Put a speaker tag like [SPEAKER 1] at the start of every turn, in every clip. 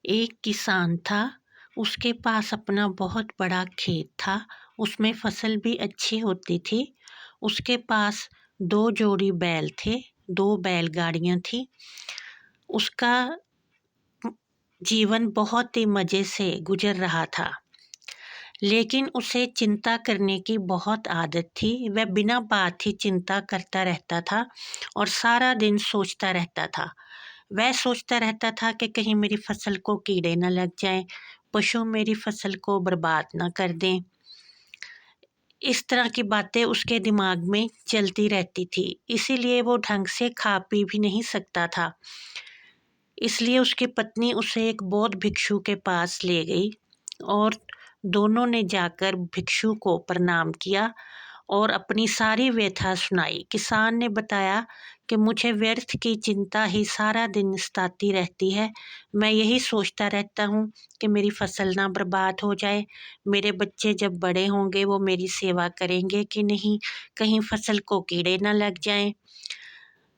[SPEAKER 1] एक किसान था। उसके पास अपना बहुत बड़ा खेत था। उसमें फसल भी अच्छी होती थी। उसके पास 2 जोड़ी बैल थे, 2 बैलगाड़ियाँ थीं। उसका जीवन बहुत ही मज़े से गुजर रहा था। लेकिन उसे चिंता करने की बहुत आदत थी। वह बिना बात ही चिंता करता रहता था और सारा दिन सोचता रहता था। वह सोचता रहता था कि कहीं मेरी फसल को कीड़े न लग जाएं, पशु मेरी फसल को बर्बाद न कर दें। इस तरह की बातें उसके दिमाग में चलती रहती थी। इसीलिए वो ढंग से खा पी भी नहीं सकता था। इसलिए उसकी पत्नी उसे एक बौद्ध भिक्षु के पास ले गई और दोनों ने जाकर भिक्षु को प्रणाम किया और अपनी सारी व्यथा सुनाई। किसान ने बताया कि मुझे व्यर्थ की चिंता ही सारा दिन सताती रहती है। मैं यही सोचता रहता हूँ कि मेरी फसल ना बर्बाद हो जाए, मेरे बच्चे जब बड़े होंगे वो मेरी सेवा करेंगे कि नहीं, कहीं फसल को कीड़े ना लग जाएं।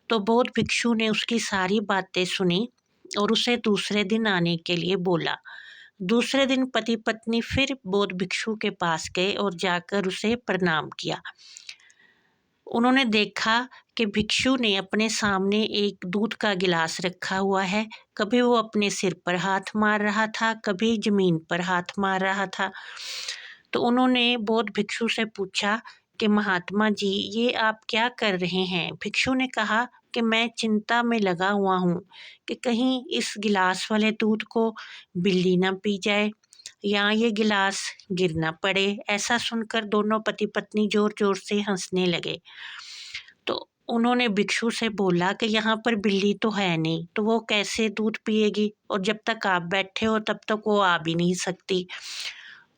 [SPEAKER 1] तो बौद्ध भिक्षु ने उसकी सारी बातें सुनी और उसे दूसरे दिन आने के लिए बोला। दूसरे दिन पति पत्नी फिर बौद्ध भिक्षु के पास गए और जाकर उसे प्रणाम किया। उन्होंने देखा कि भिक्षु ने अपने सामने एक दूध का गिलास रखा हुआ है। कभी वो अपने सिर पर हाथ मार रहा था, कभी जमीन पर हाथ मार रहा था। तो उन्होंने बौद्ध भिक्षु से पूछा कि महात्मा जी, ये आप क्या कर रहे हैं? भिक्षु ने कहा कि मैं चिंता में लगा हुआ हूँ कि कहीं इस गिलास वाले दूध को बिल्ली ना पी जाए या ये गिलास गिर ना पड़े। ऐसा सुनकर दोनों पति पत्नी जोर जोर से हंसने लगे। तो उन्होंने भिक्षु से बोला कि यहाँ पर बिल्ली तो है नहीं, तो वो कैसे दूध पिएगी, और जब तक आप बैठे हो तब तक वो आ भी नहीं सकती,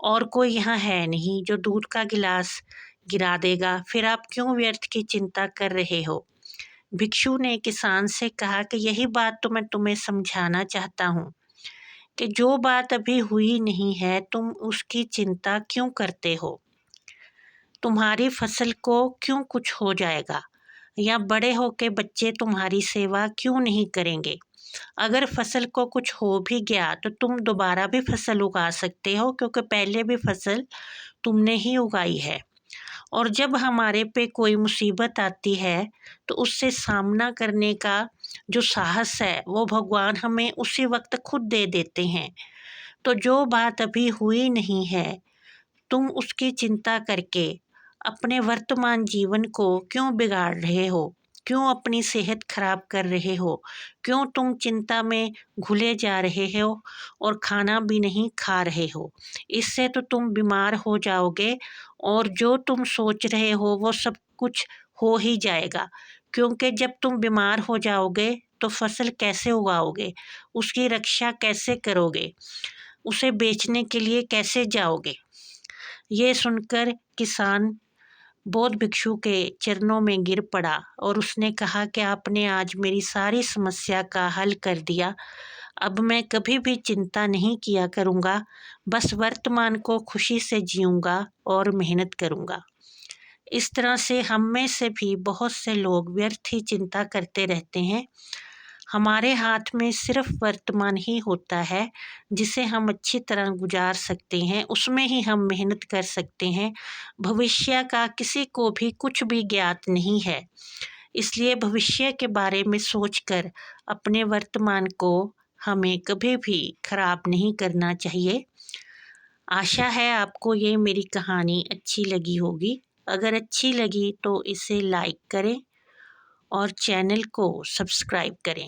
[SPEAKER 1] और कोई यहाँ है नहीं जो दूध का गिलास गिरा देगा। फिर आप क्यों व्यर्थ की चिंता कर रहे हो? भिक्षु ने किसान से कहा कि यही बात तो मैं तुम्हें समझाना चाहता हूँ कि जो बात अभी हुई नहीं है तुम उसकी चिंता क्यों करते हो? तुम्हारी फसल को क्यों कुछ हो जाएगा, या बड़े होके बच्चे तुम्हारी सेवा क्यों नहीं करेंगे? अगर फसल को कुछ हो भी गया तो तुम दोबारा भी फसल उगा सकते हो, क्योंकि पहले भी फसल तुमने ही उगाई है। और जब हमारे पे कोई मुसीबत आती है तो उससे सामना करने का जो साहस है वो भगवान हमें उसी वक्त खुद दे देते हैं। तो जो बात अभी हुई नहीं है तुम उसकी चिंता करके अपने वर्तमान जीवन को क्यों बिगाड़ रहे हो? क्यों अपनी सेहत खराब कर रहे हो? क्यों तुम चिंता में घुले जा रहे हो और खाना भी नहीं खा रहे हो? इससे तो तुम बीमार हो जाओगे और जो तुम सोच रहे हो वो सब कुछ हो ही जाएगा। क्योंकि जब तुम बीमार हो जाओगे तो फसल कैसे उगाओगे? उसकी रक्षा कैसे करोगे? उसे बेचने के लिए कैसे जाओगे? ये सुनकर किसान बौद्ध भिक्षु के चरणों में गिर पड़ा और उसने कहा कि आपने आज मेरी सारी समस्या का हल कर दिया। अब मैं कभी भी चिंता नहीं किया करूँगा, बस वर्तमान को खुशी से जीऊँगा और मेहनत करूँगा। इस तरह से हम में से भी बहुत से लोग व्यर्थ ही चिंता करते रहते हैं। हमारे हाथ में सिर्फ वर्तमान ही होता है जिसे हम अच्छी तरह गुजार सकते हैं, उसमें ही हम मेहनत कर सकते हैं। भविष्य का किसी को भी कुछ भी ज्ञात नहीं है, इसलिए भविष्य के बारे में सोचकर अपने वर्तमान को हमें कभी भी खराब नहीं करना चाहिए। आशा है आपको ये मेरी कहानी अच्छी लगी होगी। अगर अच्छी लगी तो इसे लाइक करें और चैनल को सब्सक्राइब करें।